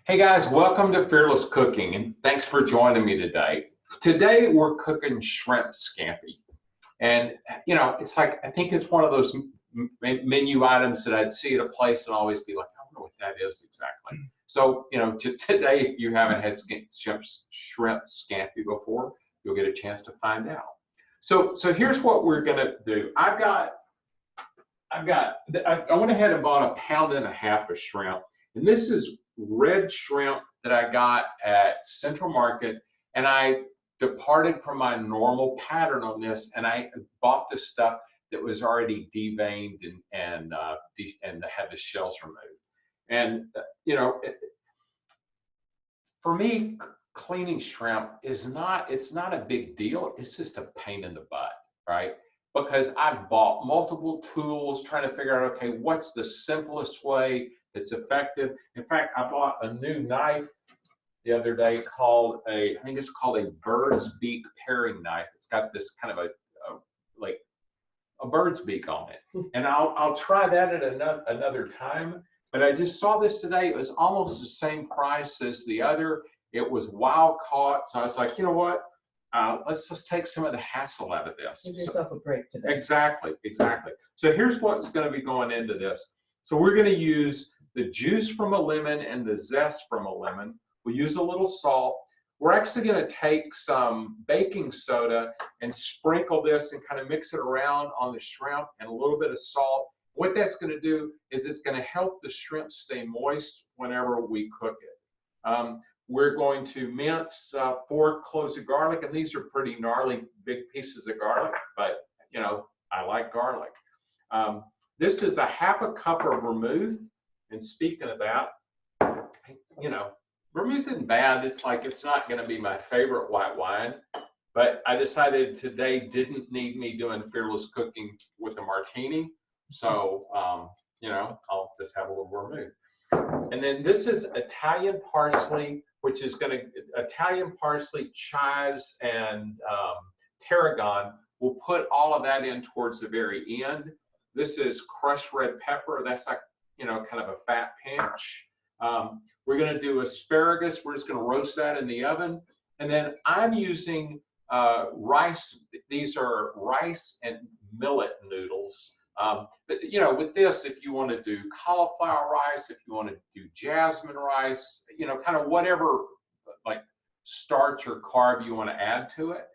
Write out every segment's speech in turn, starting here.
Hey guys, welcome to Fearless Cooking and thanks for joining me today. Today we're cooking shrimp scampi. And it's like, I think it's one of those menu items that I'd see at a place and always be like, I don't know what that is exactly. So, today, if you haven't had shrimp scampi before, you'll get a chance to find out. So here's what we're gonna do. I went ahead and bought 1.5 pounds of shrimp, and this is red shrimp that I got at Central Market, and I departed from my normal pattern on this, and I bought the stuff that was already deveined and had the shells removed. And for me, cleaning shrimp it's not a big deal. It's just a pain in the butt, right? Because I've bought multiple tools trying to figure out, okay, what's the simplest way that's effective. In fact, I bought a new knife the other day called I think it's called a bird's beak paring knife. It's got this kind of like a bird's beak on it. And I'll try that at another time. But I just saw this today. It was almost the same price as the other. It was wild caught. So I was like, you know what? Let's just take some of the hassle out of this. Give yourself a break today. Exactly. So here's what's going to be going into this. So we're going to use the juice from a lemon and the zest from a lemon. We'll use a little salt. We're actually going to take some baking soda and sprinkle this and kind of mix it around on the shrimp and a little bit of salt. What that's going to do is it's going to help the shrimp stay moist whenever we cook it. We're going to mince 4 cloves of garlic, and these are pretty gnarly big pieces of garlic, but I like garlic. This is 1/2 cup of vermouth, and speaking of that, vermouth isn't bad. It's not going to be my favorite white wine, but I decided today didn't need me doing fearless cooking with a martini, so I'll just have a little vermouth. And then this is Italian parsley, which is Italian parsley, chives, and tarragon. We'll put all of that in towards the very end. This is crushed red pepper. That's like, kind of a fat pinch. We're going to do asparagus. We're just going to roast that in the oven. And then I'm using rice. These are rice and millet noodles. But with this, if you want to do cauliflower rice, if you want to do jasmine rice, kind of whatever like starch or carb you want to add to it.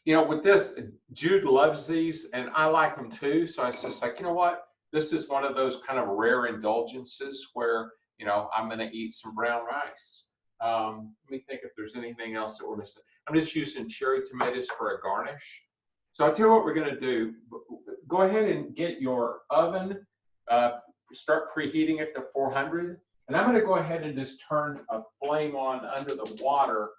With this, Jude loves these and I like them too. So I was just like, you know what? This is one of those kind of rare indulgences where, I'm going to eat some brown rice. Let me think if there's anything else that we're missing. I'm just using cherry tomatoes for a garnish. So I'll tell you what we're going to do. Go ahead and get your oven, start preheating it to 400. And I'm going to go ahead and just turn a flame on under the water.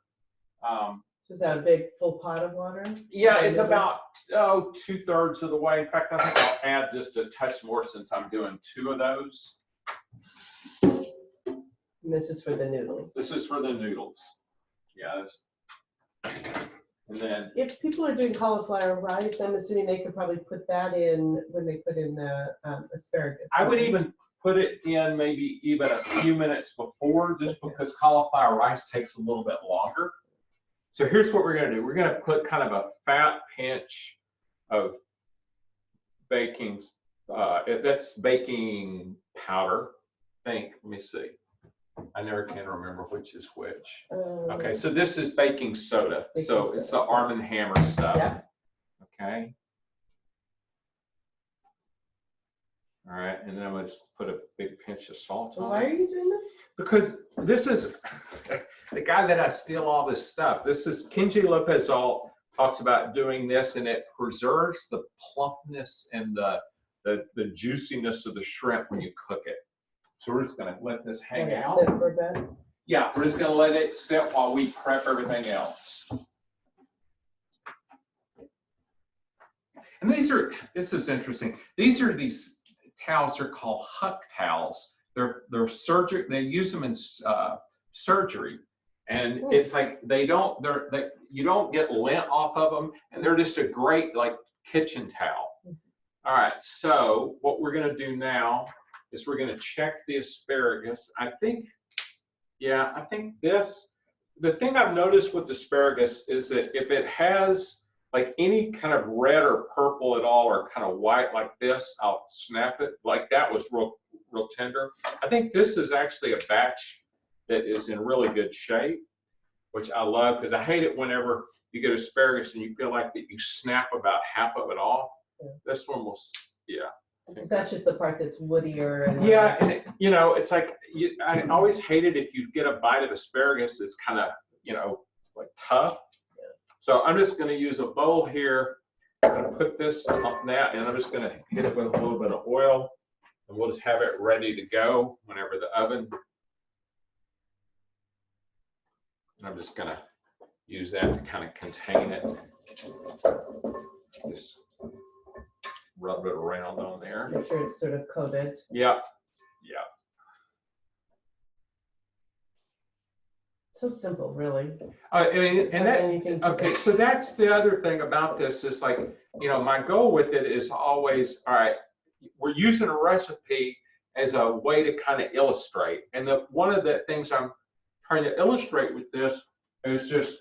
So is that a big full pot of water? Yeah, it's about 2/3 of the way. In fact, I think I'll add just a touch more since I'm doing 2 of those. And this is for the noodles. This is for the noodles. Yeah. And then if people are doing cauliflower rice, I'm assuming they could probably put that in when they put in the asparagus. I would even put it in maybe even a few minutes before, just because cauliflower rice takes a little bit longer. So here's what we're going to do. We're going to put kind of a fat pinch of baking, that's baking powder. Let me see. I never can remember which is which. Okay, so this is baking soda. So it's the Arm & Hammer stuff. Yeah. Okay. All right, and then I'm going to put a big pinch of salt on it. Why are you doing this? Because this is the guy that I steal all this stuff. This is Kenji Lopez Alt talks about doing this, and it preserves the plumpness and the juiciness of the shrimp when you cook it. So we're just going to let this hang out. Sit for a bit? Yeah, we're just going to let it sit while we prep everything else. And this is interesting. These towels are called Huck towels. They're surgery. They use them in surgery, and it's like you don't get lint off of them, and they're just a great like kitchen towel. All right, so what we're going to do now is we're going to check the asparagus. I think Yeah, I think the thing I've noticed with asparagus is that if it has like any kind of red or purple at all or kind of white like this, I'll snap it. Like that was real tender. I think this is actually a batch that is in really good shape, which I love because I hate it whenever you get asparagus and you feel like that you snap about half of it off. Yeah. This one will, yeah. That's just the part that's woodier. And Yeah, and you know, it's like I always hated if you get a bite of asparagus, it's kind of, you know, like tough. Yeah. So I'm just going to use a bowl here. I'm going to put this on that, and I'm just going to hit it with a little bit of oil, and we'll just have it ready to go whenever the oven. And I'm just going to use that to kind of contain it. Just rub it around on there. Make sure it's sort of coated. Yep. Yeah. So simple, really. Okay, so that's the other thing about this is like, you know, my goal with it is always, all right, we're using a recipe as a way to kind of illustrate. And one of the things I'm trying to illustrate with this is just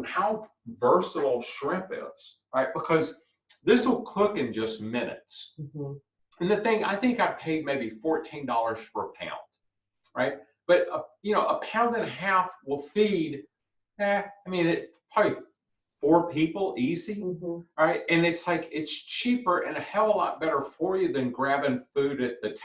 how versatile shrimp is, right? Because this will cook in just minutes. Mm-hmm. And the thing, I think I paid maybe $14 for a pound, right? But you know, 1.5 pounds will feed, I mean, it probably 4 people easy, Mm-hmm. right? And it's like it's cheaper and a hell of a lot better for you than grabbing food at the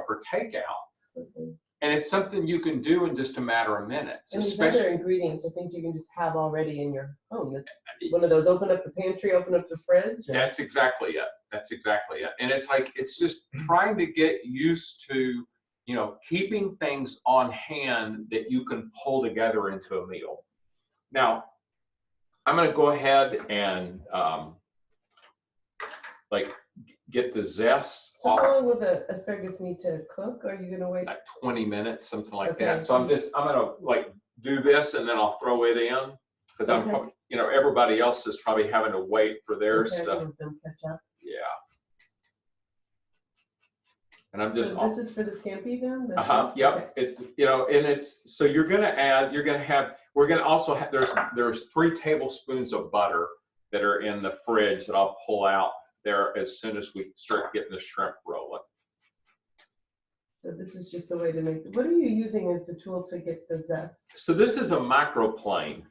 for takeout. Mm-hmm. And it's something you can do in just a matter of minutes. And these other ingredients are things you can just have already in your home. It's one of those, open up the pantry, open up the fridge. That's exactly it. That's exactly it. And it's like, it's just trying to get used to, you know, keeping things on hand that you can pull together into a meal. Now, I'm going to go ahead and like get the zest So off. how long will the asparagus need to cook? Are you going to wait? Like 20 minutes, something like Okay. that. So I'm going to like do this and then I'll throw it in because I'm, Okay. you know, everybody else is probably having to wait for their Okay, stuff. let them catch up. Yeah. And I'm just. So this is for the scampi then? Yep. Okay. It's, you know, and it's, so you're going to add, we're going to also have, there's 3 tablespoons of butter that are in the fridge that I'll pull out there as soon as we start getting the shrimp rolling. So this is just a way to make, what are you using as the tool to get the zest? So this is a microplane,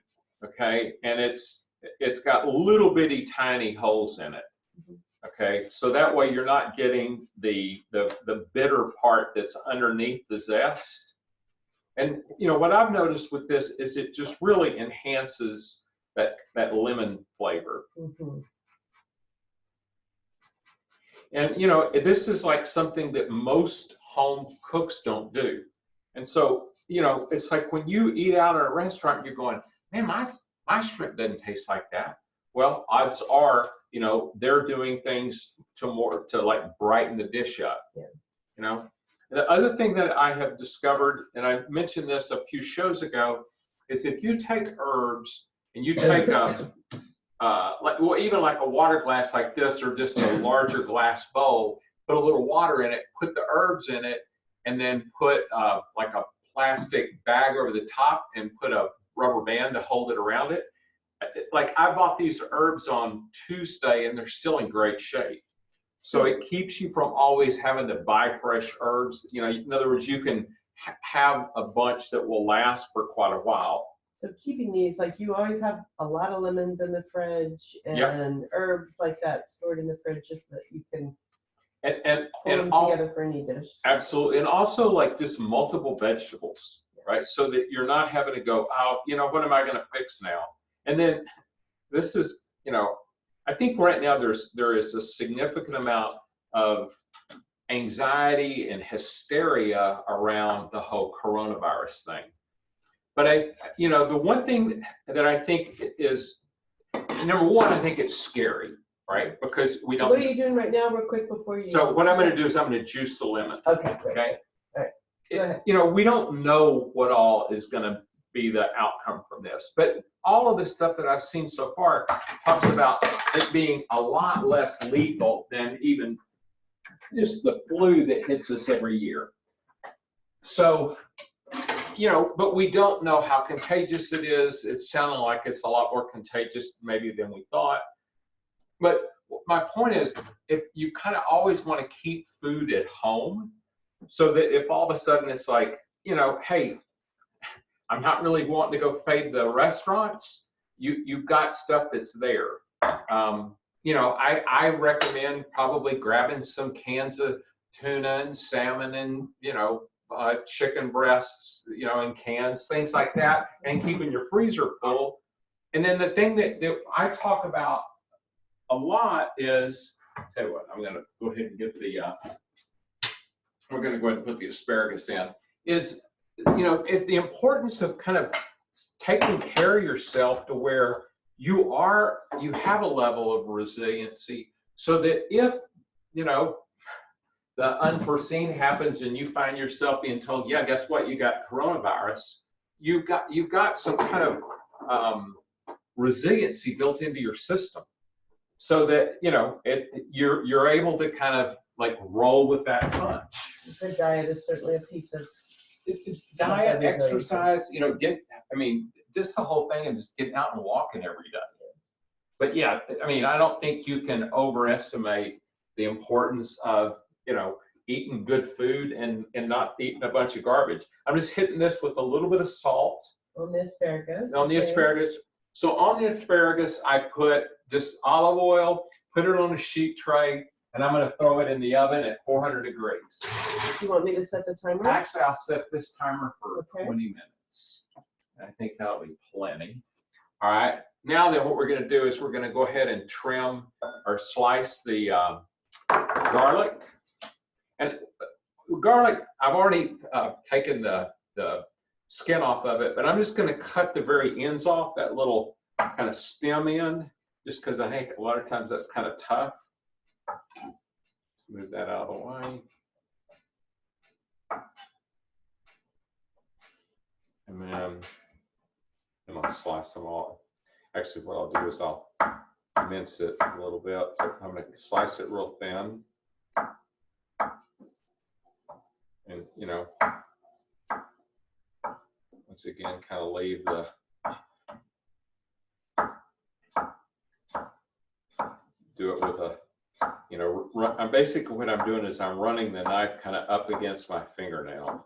okay? And it's got little bitty tiny holes in it. Okay, so that way you're not getting the bitter part that's underneath the zest. And you know what I've noticed with this is it just really enhances that lemon flavor. Mm-hmm. And you know, this is like something that most home cooks don't do. And so, you know, it's like when you eat out at a restaurant, you're going, man, my shrimp doesn't taste like that. Well, odds are, you know, they're doing things to like brighten the dish up. Yeah. You know, and the other thing that I have discovered, and I mentioned this a few shows ago, is if you take herbs and you take even like a water glass like this, or just a larger glass bowl, put a little water in it, put the herbs in it, and then put like a plastic bag over the top and put a rubber band to hold it around it. Like I bought these herbs on Tuesday and they're still in great shape. So it keeps you from always having to buy fresh herbs. You know, in other words, you can have a bunch that will last for quite a while. So keeping these, like you always have a lot of lemons in the fridge and Yep. herbs like that stored in the fridge just so that you can And pull them together for any dish. Absolutely. And also like just multiple vegetables, right? So that you're not having to go, oh, you know, what am I going to fix now? And then this is, you know, I think right now there is a significant amount of anxiety and hysteria around the whole coronavirus thing. But you know, the one thing that I think is, number one, I think it's scary, right? Because we don't. So what are you doing right now, real quick, before you? So what I'm going to do is I'm going to juice the lemon. Okay, great. Okay. All right. Go ahead. You know, we don't know what all is going to be the outcome from this, but all of the stuff that I've seen so far talks about it being a lot less lethal than even just the flu that hits us every year. So you know, but we don't know how contagious it is. It's sounding like it's a lot more contagious maybe than we thought. But my point is, if you kind of always want to keep food at home, so that if all of a sudden it's like, you know, hey, I'm not really wanting to go fade the restaurants, you've got stuff that's there. You know, I recommend probably grabbing some cans of tuna and salmon and, you know, chicken breasts, you know, in cans, things like that, and keeping your freezer full. And then the thing that I talk about a lot is, tell you what, I'm going to go ahead and get the, we're going to go ahead and put the asparagus in, is, you know, the importance of kind of taking care of yourself to where you have a level of resiliency, so that if, you know, the unforeseen happens and you find yourself being told, yeah, guess what, you got coronavirus, you've got some kind of resiliency built into your system, so that, you know, you're able to kind of like roll with that punch. A good diet is certainly a piece of diet, exercise, you know, just the whole thing, and just getting out and walking every day. But yeah, I mean, I don't think you can overestimate the importance of, you know, eating good food and not eating a bunch of garbage. I'm just hitting this with a little bit of salt. On the asparagus. On the asparagus. So on the asparagus, I put just olive oil, put it on a sheet tray, and I'm going to throw it in the oven at 400 degrees. Do you want me to set the timer? Actually, I'll set this timer for 20 minutes. I think that'll be plenty. All right. Now then, what we're going to do is we're going to go ahead and trim or slice the garlic. And garlic, I've already taken the skin off of it, but I'm just going to cut the very ends off, that little kind of stem end, just because I think a lot of times that's kind of tough. Let's move that out of the way. And then I'm going to slice them all. Actually, what I'll do is I'll mince it a little bit. I'm going to slice it real thin. And, you know, once again, kind of leave the do it with a, you know, basically what I'm doing is I'm running the knife kind of up against my fingernail,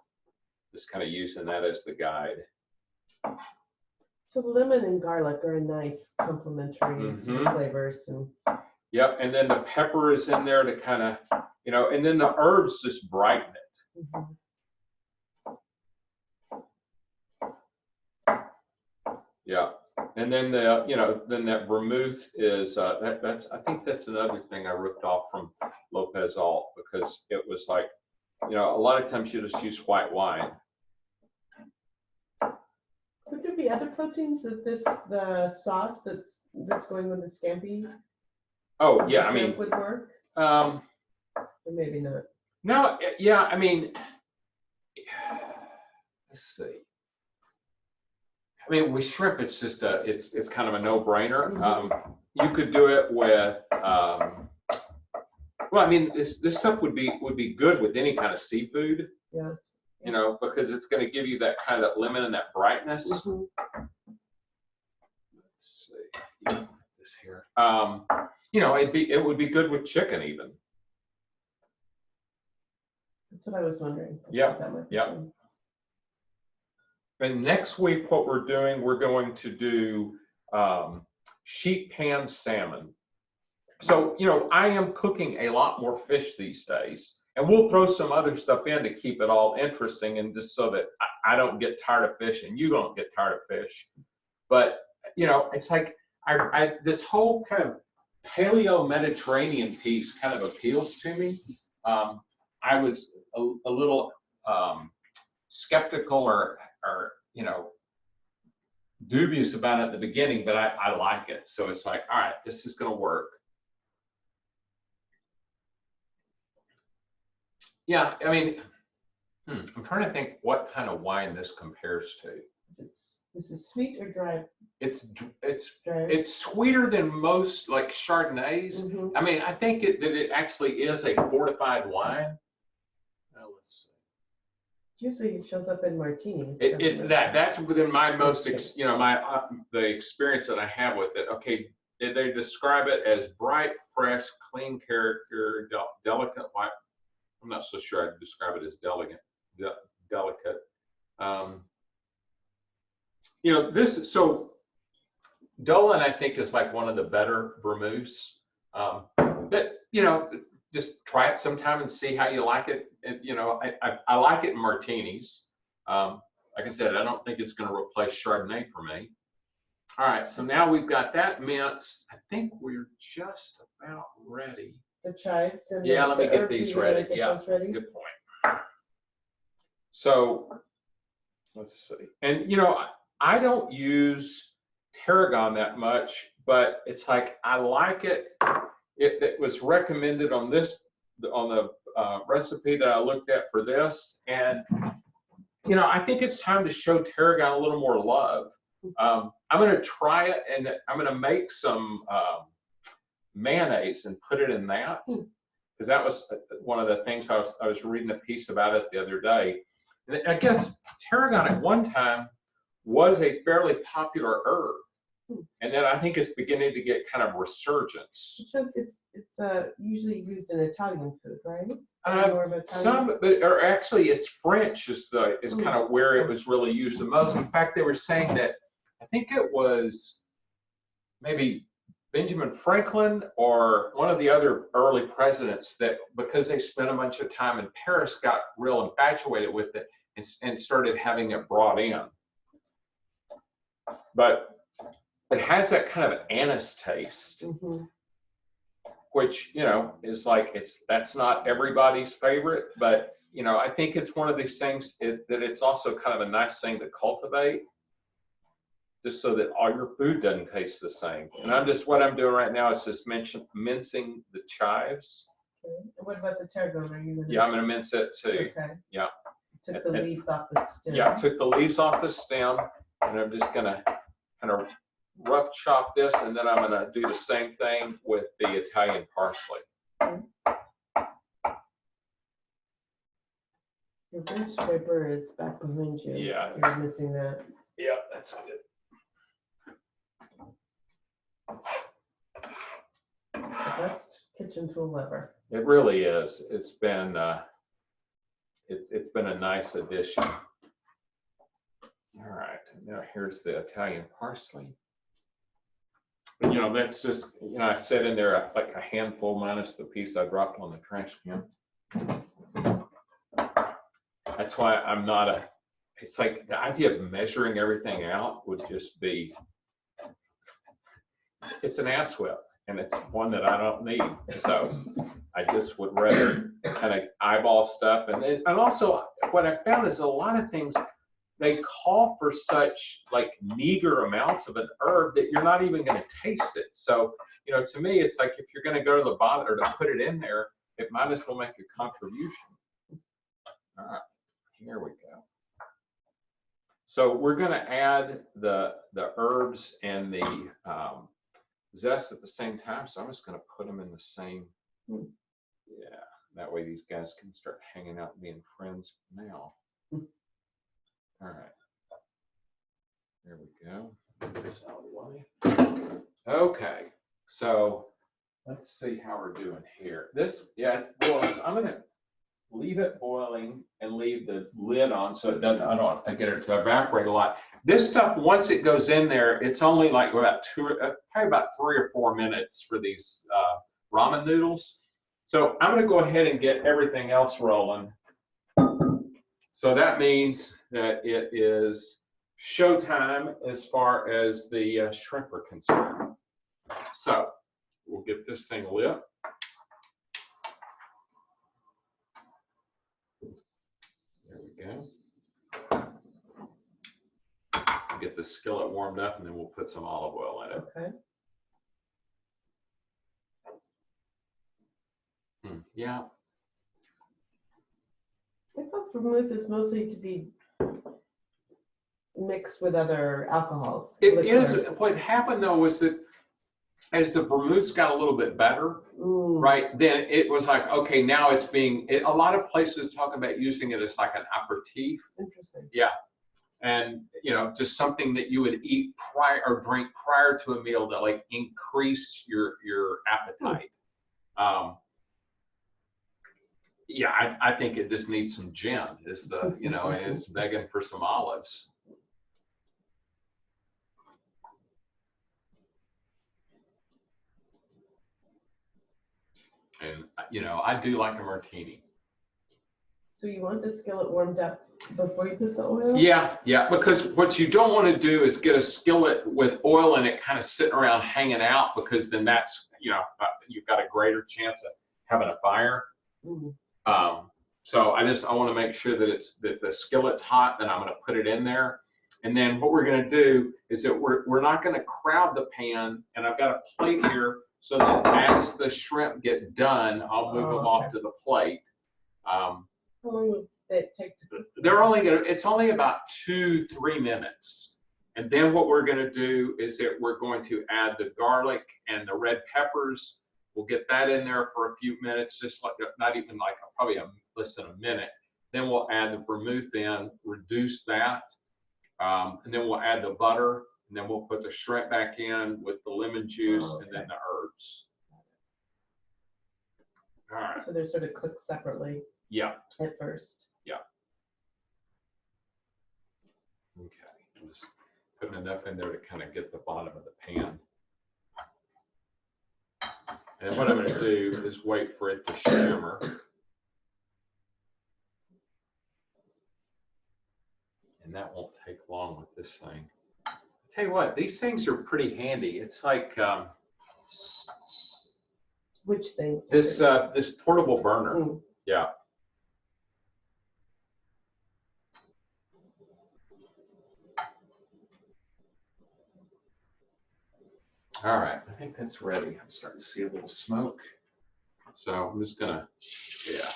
just kind of using that as the guide. So lemon and garlic are a nice complementary flavors. And yep, and then the pepper is in there to kind of, you know, and then the herbs just brighten it. Yeah, and then the, you know, then that vermouth is that's I think that's another thing I ripped off from Lopez Alt, because it was like, you know, a lot of times you just use white wine. Could there be other proteins that the sauce that's going with the scampi? Oh yeah, I mean, would work. Or maybe not. No, yeah, I mean, let's see. I mean, with shrimp, it's just it's kind of a no-brainer. You could do it with, well, I mean, this stuff would be good with any kind of seafood. Yeah. You know, because it's going to give you that kind of lemon and that brightness. Let's see, this here. You know, it would be good with chicken even. That's what I was wondering. Yeah. Yeah. And next week, what we're doing, we're going to do sheet pan salmon. So, you know, I am cooking a lot more fish these days, and we'll throw some other stuff in to keep it all interesting, and just so that I don't get tired of fish and you don't get tired of fish. But, you know, it's like this whole kind of Paleo-Mediterranean piece kind of appeals to me. I was a little skeptical or, you know, dubious about it at the beginning, but I like it. So it's like, all right, this is going to work. Yeah, I mean, I'm trying to think what kind of wine this compares to. Is it sweet or dry? It's Dry. it's sweeter than most like Chardonnays. I mean, I think that it actually is a fortified wine. Let's see. Usually it shows up in martinis. It's that's within my most, you know, my the experience that I have with it. Okay, they describe it as bright, fresh, clean character, delicate white. I'm not so sure I'd describe it as delicate. You know, so Dolan, I think, is like one of the better vermouths. But, you know, just try it sometime and see how you like it. And, you know, I like it in martinis. Like I said, I don't think it's going to replace Chardonnay for me. All right, so now we've got that minced. I think we're just about ready. The chives and yeah, let me get herbs, these you ready. get Yeah, those ready? good point. So let's see. And you know, I don't use tarragon that much, but it's like I like it. It was recommended on this on the recipe that I looked at for this, and you know, I think it's time to show tarragon a little more love. I'm going to try it, and I'm going to make some mayonnaise and put it in that, because that was one of the things I was reading a piece about it the other day. And I guess tarragon at one time was a fairly popular herb, and then I think it's beginning to get kind of resurgence. It's usually used in Italian food, right? Some, or actually, it's French is kind of where it was really used the most. In fact, they were saying that I think it was maybe Benjamin Franklin or one of the other early presidents that, because they spent a bunch of time in Paris, got real infatuated with it and started having it brought in. But it has that kind of anise taste. Which, you know, is like, that's not everybody's favorite, but, you know, I think it's one of these things that it's also kind of a nice thing to cultivate, just so that all your food doesn't taste the same. And what I'm doing right now is just mincing the chives. Okay. And what about the tarragon? Are you gonna... Yeah, I'm going to mince it too. Okay. Yeah. Took the leaves off the stem. Yeah, took the leaves off the stem, and I'm just going to kind of rough chop this, and then I'm going to do the same thing with the Italian parsley. Your red striper is back behind you. Yeah. You're missing that. Yeah, that's good. The best kitchen tool ever. It really is. It's been a nice addition. All right, now here's the Italian parsley. You know, that's just, you know, I said in there like a handful minus the piece I dropped on the trash can. That's why I'm not it's like the idea of measuring everything out would just be, it's an ass whip, and it's one that I don't need. So I just would rather kind of eyeball stuff. And also what I found is a lot of things, they call for such like meager amounts of an herb that you're not even going to taste it. So, you know, to me, it's like if you're going to go to the bottom or to put it in there, it might as well make a contribution. All right, here we go. So we're going to add the herbs and the zest at the same time. So I'm just going to put them in the same. Yeah, that way these guys can start hanging out and being friends now. All right, there we go. Move this out of the way. Okay, so let's see how we're doing here. This, yeah, it's boiling. So I'm going to leave it boiling and leave the lid on so it doesn't, I get it to evaporate a lot. This stuff, once it goes in there, it's only like about probably about 3 or 4 minutes for these ramen noodles. So I'm going to go ahead and get everything else rolling. So that means that it is showtime as far as the shrimp are concerned. So we'll get this thing lit. There we go. Get the skillet warmed up, and then we'll put some olive oil in it. Okay. Yeah. I thought vermouth is mostly to be mixed with other alcohols. It is. What happened though was that as the vermouth's got a little bit better, Mm. right, then it was like, okay, now it's being, a lot of places talk about using it as like an aperitif. Interesting. Yeah. And, you know, just something that you would eat prior or drink prior to a meal that like increase your appetite. Yeah, I think it just needs some gin is the, you know, and it's begging for some olives. And, you know, I do like a martini. So you want the skillet warmed up before you put the oil? Yeah, yeah, because what you don't want to do is get a skillet with oil in it kind of sitting around hanging out, because then that's, you know, you've got a greater chance of having a fire. Mm. So I want to make sure that that the skillet's hot, then I'm going to put it in there. And then what we're going to do is that we're not going to crowd the pan, and I've got a plate here so that as the shrimp get done, I'll move them off to the plate. How long would it take to cook? It's only about 2-3 minutes. And then what we're going to do is that we're going to add the garlic and the red peppers. We'll get that in there for a few minutes, just like, not even like probably less than a minute. Then we'll add the vermouth in, reduce that. And then we'll add the butter, and then we'll put the shrimp back in with the lemon juice and then the herbs. All right. So they're sort of cooked separately. Yeah. At first. Yeah. Okay. I'm just putting enough in there to kind of get the bottom of the pan. And what I'm going to do is wait for it to shimmer. And that won't take long with this thing. I'll tell you what, these things are pretty handy. It's like which things? This portable burner. Mm. Yeah. All right, I think that's ready. I'm starting to see a little smoke. So I'm just gonna, yeah.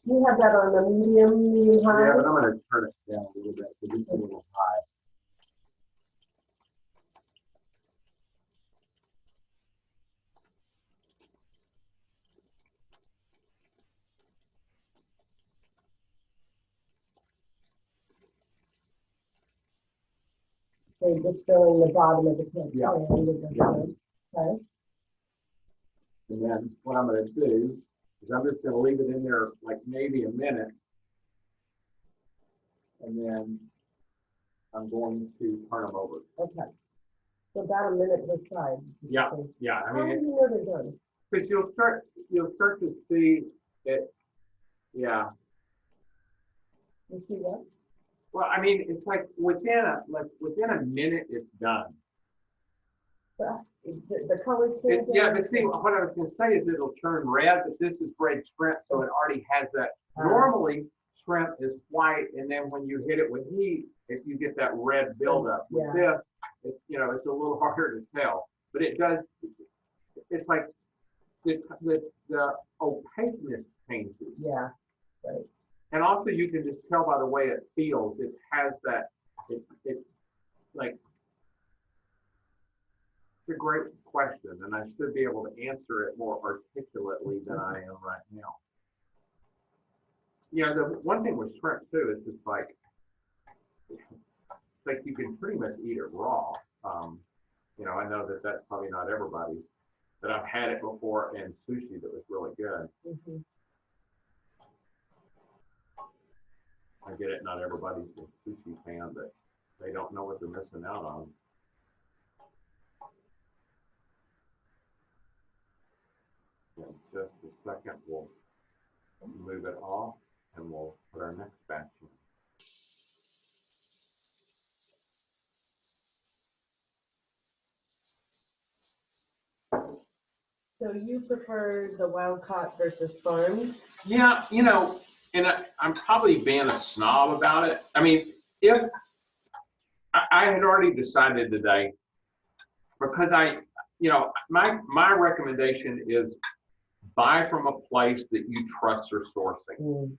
You have that on the medium high? Yeah, but I'm gonna turn it down a little bit because it's a little high. So just filling the bottom of the pan. Yeah. Okay. And then what I'm gonna do is I'm just gonna leave it in there like maybe a minute. And then I'm going to turn them over. Okay. So about a minute per side. Yeah, yeah. I How do mean, you know they're done? because you'll start to see it. Yeah. You see that? Well, I mean, it's like within a minute, it's done. The color change? Yeah, but see, what I was going to say is it'll turn red, but this is red shrimp, so it already has that. Normally, shrimp is white, and then when you hit it with heat, if you get that red buildup. With this, it's, you know, it's a little harder to tell, but it does. It's like the opaqueness changes. Yeah, right. And also, you can just tell by the way it feels. It has that. It like. It's a great question, and I should be able to answer it more articulately than I am right now. Yeah, the one thing with shrimp too is it's like you can pretty much eat it raw. You know, I know that that's probably not everybody's, but I've had it before in sushi that was really good. Mm-hmm. I get it, not everybody's a sushi fan, but they don't know what they're missing out on. In just a second, we'll move it off and we'll put our next batch in. So you prefer the wild caught versus farmed? Yeah, you know, and I'm probably being a snob about it. I mean, if I had already decided today, because you know, my recommendation is buy from a place that you trust their sourcing. Mm.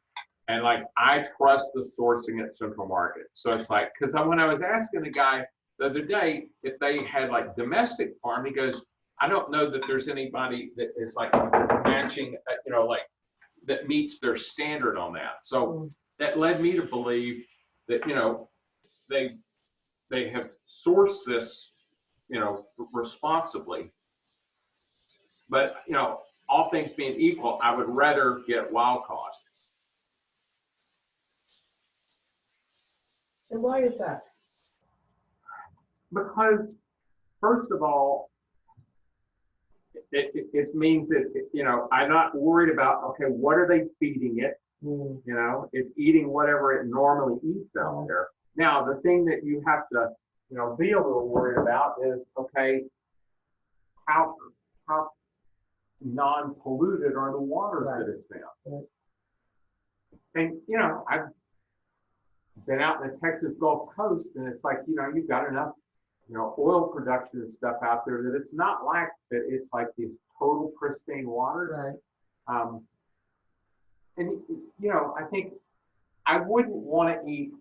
And like, I trust the sourcing at Central Market. So it's like, because when I was asking the guy the other day if they had like domestic farm, he goes, I don't know that there's anybody that is like matching, like that meets their standard on that. So that led me to believe that, they have sourced this, responsibly. But, all things being equal, I would rather get wild caught. And why is that? Because, first of all, it means that, I'm not worried about, okay, what are they feeding it? It's eating whatever it normally eats out there. Now, the thing that you have to, be a little worried about is, okay, how non-polluted are the waters that it's in? And, I've been out in the Texas Gulf Coast, and it's like, you've got enough, oil production and stuff out there that it's not like that it's like these total pristine waters. Right. And, I think I wouldn't want to eat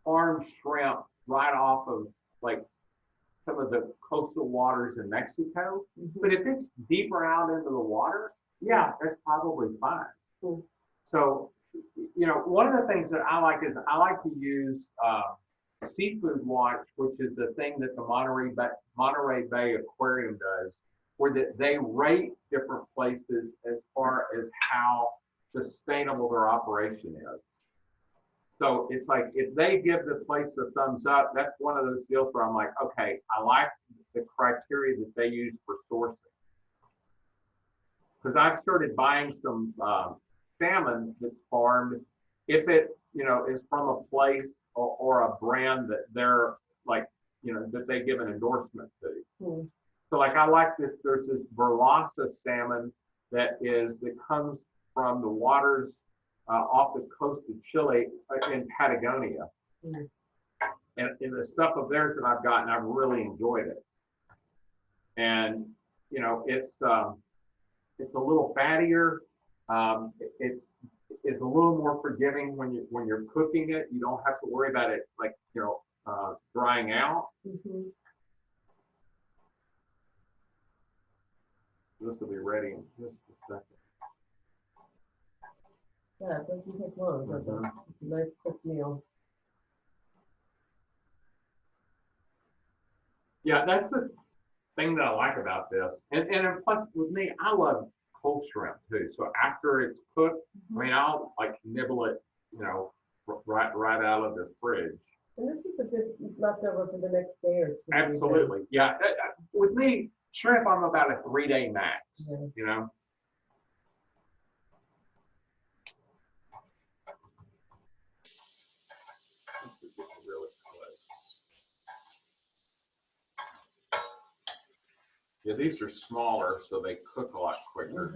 farmed shrimp right off of like some of the coastal waters in Mexico. But if it's deeper out into the water, yeah, that's probably fine. So, one of the things that I like is I like to use Seafood Watch, which is the thing that the Monterey Bay Aquarium does, where they rate different places as far as how sustainable their operation is. So it's like, if they give the place a thumbs up, that's one of those deals where I'm like, okay, I like the criteria that they use for sourcing. Because I've started buying some salmon that's farmed, if it, is from a place or a brand that they're like, that they give an endorsement to. So like, I like this, there's this Verlasa salmon that comes from the waters off the coast of Chile in Patagonia. And the stuff of theirs that I've gotten, I've really enjoyed it. And, it's a little fattier. It is a little more forgiving when you're cooking it. You don't have to worry about it like, drying out. This will be ready in just a second. Yeah, it doesn't take long. It's a nice quick meal. Yeah, that's the thing that I like about this. And plus with me, I love cold shrimp too. So after it's cooked, I mean, I'll like nibble it, right out of the fridge. And this is a good leftover for the next day or two. Absolutely. Yeah. With me, shrimp, I'm about a 3-day max, Yeah, these are smaller, so they cook a lot quicker.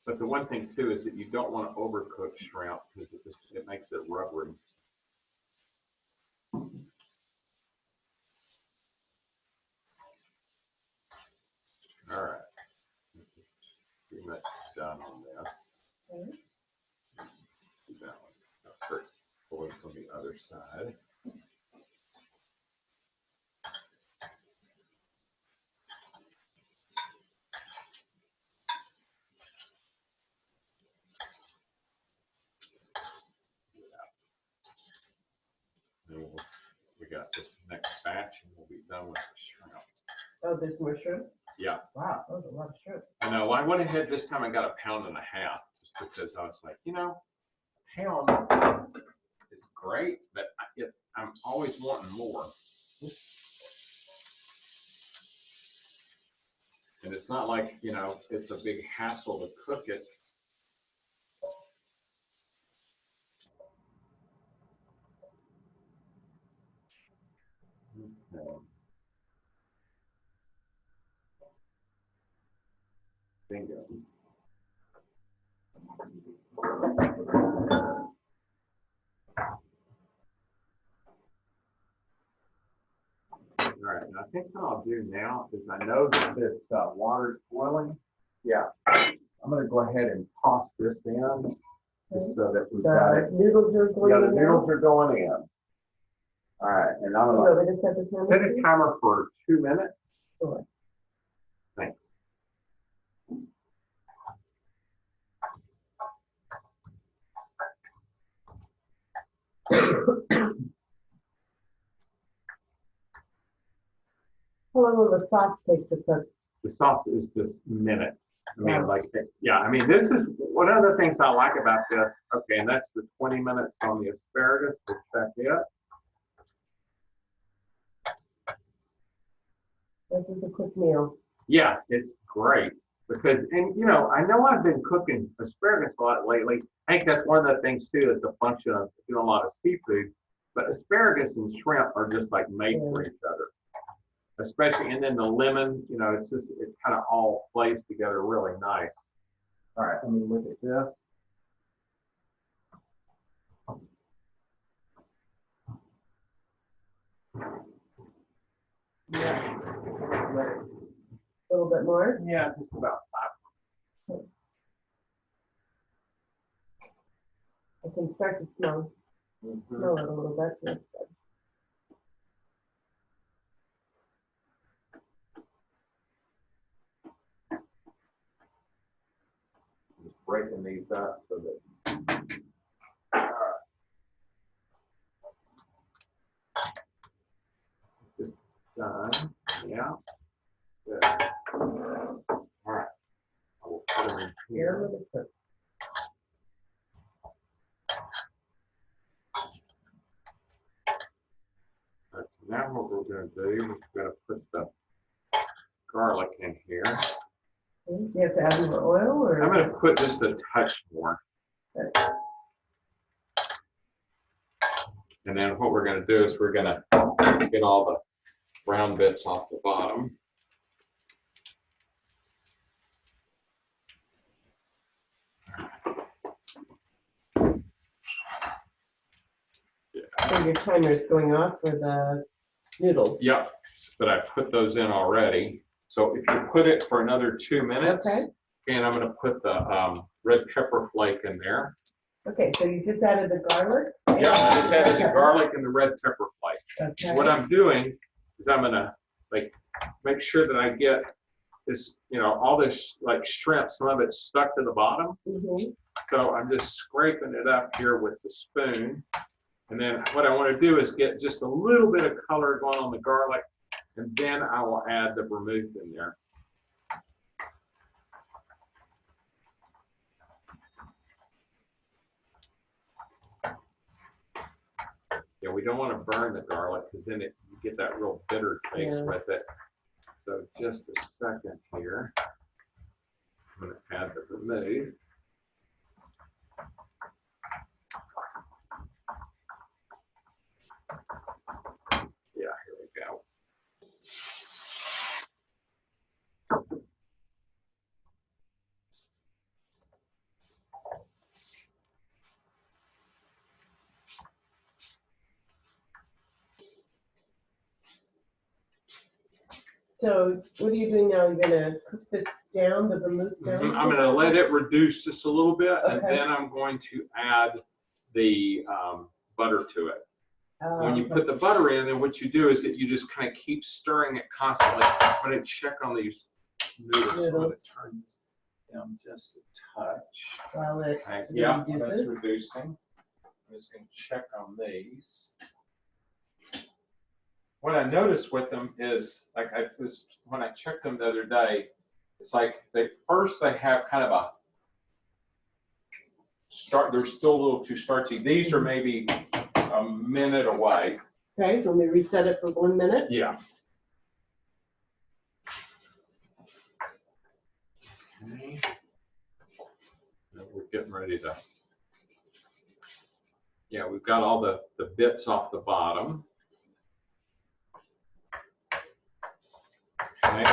But the one thing too is that you don't want to overcook shrimp because it makes it rubbery. All right, pretty much done on this. Do that one. I'll start pulling from the other side. We got this next batch and we'll be done with the shrimp. Oh, there's more shrimp? Yeah. Wow, that was a lot of shrimp. I know. I went ahead this time and got 1.5 pounds just because I was like, a pound is great, but I'm always wanting more. And it's not like, it's a big hassle to cook it. Okay. Bingo. All right, and I think what I'll do now is I know that this water's boiling. Yeah. I'm gonna go ahead and toss this in just so that we've got The it. noodles are going Yeah, the in now? noodles are going in. All right, and I'm Oh, gonna no, we just set the timer, set a please? timer for 2 minutes. Sure. Thanks. How long will the sauce take to cook? The sauce is just minutes. I mean, Wow. like, yeah, I mean, this is one of the things I like about this. Okay, and that's the 20 minutes on the asparagus. We'll check it. This is a quick meal. Yeah, it's great because, and you know I've been cooking asparagus a lot lately. I think that's one of the things too. That's a function of doing a lot of seafood, but asparagus and shrimp are just like made for each other. Especially, and then the lemon, you know, it kind of all plays together really nice. All right, let me look at this. Yeah. A little bit more? Yeah, just about 5. I can start to smell it a little bit. That's good. Just breaking these up so that. Just done. Yeah. Good. All right. I will put them in Here, here. let me cook. Right, so now what we're going to do is we're going to put the garlic in here. Do you have to add more oil or? I'm going to put just a touch more. Okay. And then what we're going to do is we're going to get all the brown bits off the bottom. So your timer is going off for the noodles? Yep, but I put those in already. So if you put it for another 2 minutes, Okay. and I'm going to put the red pepper flake in there. Okay, so you just added the garlic? Yeah, I just added the garlic and the red pepper flake. Okay. So what I'm doing is I'm going to like make sure that I get this, you know, all this like shrimp, some of it's stuck to the bottom. Mhm. So I'm just scraping it up here with the spoon. And then what I want to do is get just a little bit of color going on the garlic, and then I will add the vermouth in there. Yeah, we don't want to burn the garlic because then you get that real bitter taste with it. So just a second here. I'm going to add the vermouth. Yeah, here we go. So what are you doing now? You're gonna cook this down, the vermouth down? I'm going to let it reduce just a little bit, and Okay. then I'm going to add the butter to it. When you put the butter in, then what you do is that you just kind of keep stirring it constantly. I'm going to check on these noodles. So I'm going to turn this down just a touch. While it Yeah, that's reduces. reducing. I'm just going to check on these. What I noticed with them is, like when I checked them the other day, it's like they have kind of a start. They're still a little too starchy. These are maybe a minute away. Okay, let me reset it for 1 minute. Yeah. Okay. Now we're getting ready to. Yeah, we've got all the bits off the bottom. Okay.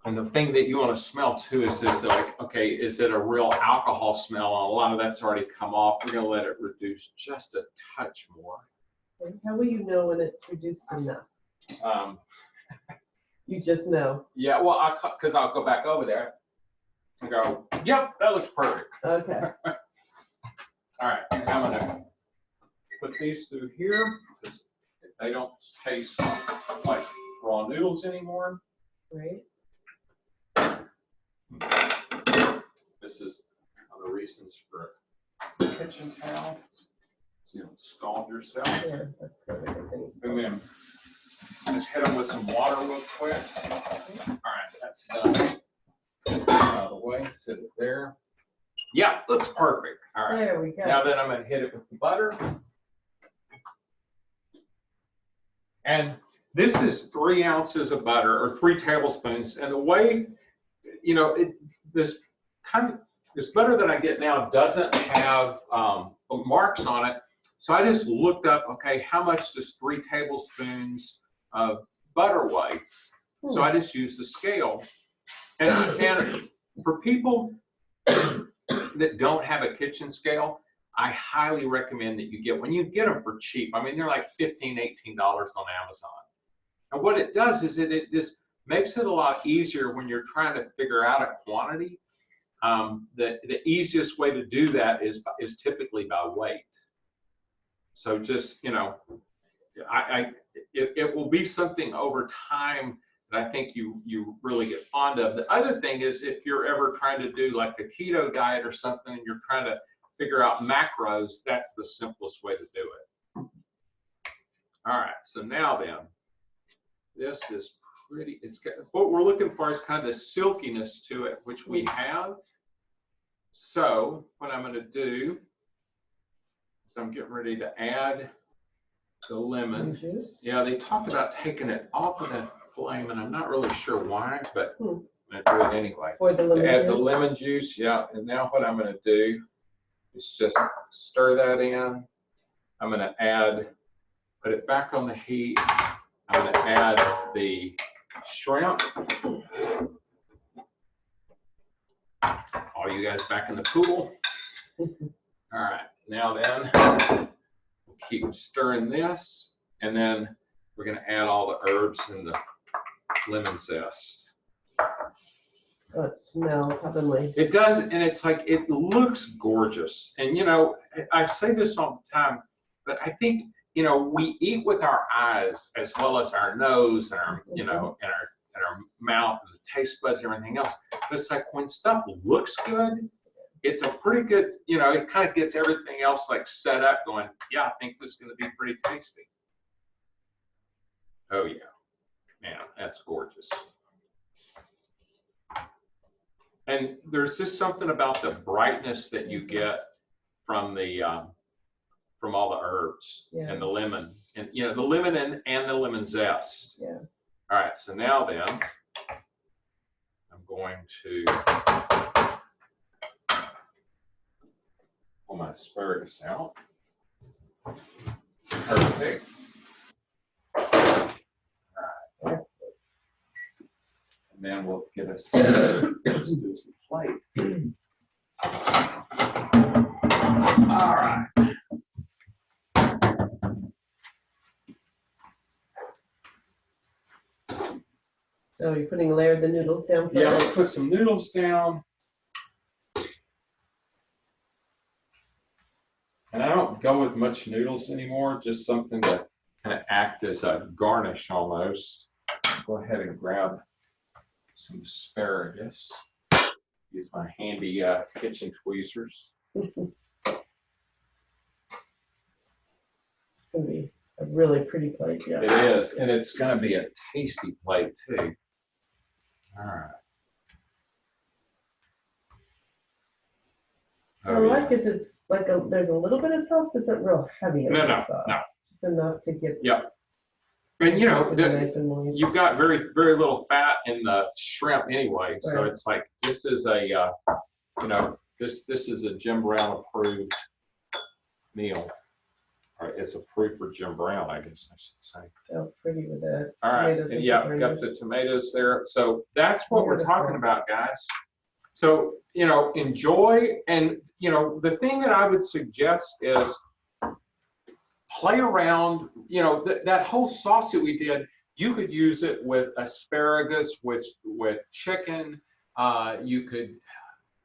And the thing that you want to smell too is like, okay, is it a real alcohol smell? And a lot of that's already come off. We're going to let it reduce just a touch more. Okay, how will you know when it's reduced enough? You just know. Yeah, well, because I'll go back over there and go, yep, that looks perfect. Okay. All right, now I'm gonna put these through here because they don't taste like raw noodles anymore. Right. This is one of the reasons for a kitchen towel, so you don't scald yourself. Yeah, that's everything. And then just hit them with some water real quick. All right, that's done. Out of the way, sit it there. Yeah, looks perfect. All right. There we go. Now then I'm gonna hit it with the butter. And this is 3 ounces of butter or 3 tablespoons. And the way, you know, this butter that I get now doesn't have marks on it. So I just looked up, okay, how much does 3 tablespoons of butter weigh? So I just used the scale. And for people that don't have a kitchen scale, I highly recommend that you get, when you get them for cheap, I mean, they're like $15, $18 on Amazon. And what it does is it just makes it a lot easier when you're trying to figure out a quantity. The easiest way to do that is typically by weight. So just, you know, it will be something over time that I think you really get fond of. The other thing is if you're ever trying to do like a keto diet or something and you're trying to figure out macros, that's the simplest way to do it. All right, so now then, this is pretty, what we're looking for is kind of the silkiness to it, which we have. So what I'm gonna do is I'm getting ready to add the lemon juice. Yeah, they talked about taking it off of the flame, and I'm not really sure why, but I'm gonna do it anyway. For the lemon Add juice. the lemon juice, yeah. And now what I'm gonna do is just stir that in. I'm gonna put it back on the heat. I'm gonna add the shrimp. All you guys back in the pool. All right, now then, keep stirring this, and then we're gonna add all the herbs and the lemon zest. Oh, it smells heavenly. It does, and it's like, it looks gorgeous. And you know, I say this all the time, but I think, you know, we eat with our eyes as well as our nose and our, you know, and our mouth and the taste buds and everything else. But it's like when stuff looks good, it's a pretty good, you know, it kind of gets everything else like set up going, yeah, I think this is going to be pretty tasty. Oh yeah, man, that's gorgeous. And there's just something about the brightness that you get from the from all the herbs and the lemon, and you know, the lemon and the lemon zest. Yeah. All right, so now then, I'm going to pull my asparagus out. Perfect. All right. And then we'll get us let's do some plate. All right. So you're putting layered the noodles down first? Yeah, we'll put some noodles down. And I don't go with much noodles anymore, just something to kind of act as a garnish almost. Go ahead and grab some asparagus. Use my handy kitchen tweezers. It's going to be a really pretty plate, yeah. It is, and it's going to be a tasty plate too. All right. What I like is it's like there's a little bit of sauce, but it's not real heavy. No, sauce. no. Just enough to get. Yep. And you know, nice and moist. you've got very, very little fat in the shrimp anyway, so Right. it's like this is a, you know, this is a Jim Brown approved meal. Or it's approved for Jim Brown, I guess I should say. Oh, pretty with that. All right, and yeah, got the tomatoes there. So that's what we're talking about, guys. So, you know, enjoy, and, you know, the thing that I would suggest is play around, you know, that whole sauce that we did, You could use it with asparagus, with chicken. You could,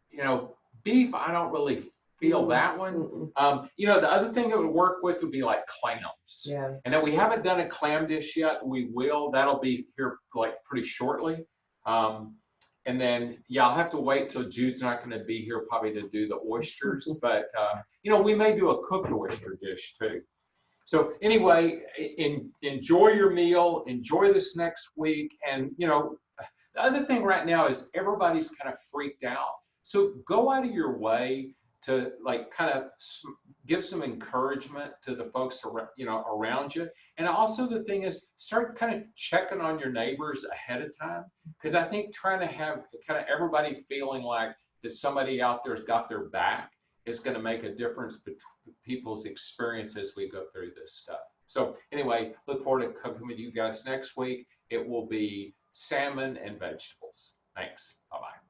you know, beef, I don't really feel that one. You know, the other thing it would work with would be like clams. Yeah. And then we haven't done a clam dish yet. We will. That'll be here like pretty shortly. And then, yeah, I'll have to wait till Jude's not going to be here probably to do the oysters. But, you know, we may do a cooked oyster dish too. So anyway, enjoy your meal. Enjoy this next week. And, you know, the other thing right now is everybody's kind of freaked out. So go out of your way to like kind of give some encouragement to the folks around, you know, around you. And also the thing is start kind of checking on your neighbors ahead of time, because I think trying to have kind of everybody feeling like that somebody out there's got their back is going to make a difference between people's experience as we go through this stuff. So anyway, look forward to cooking with you guys next week. It will be salmon and vegetables. Thanks. Bye-bye.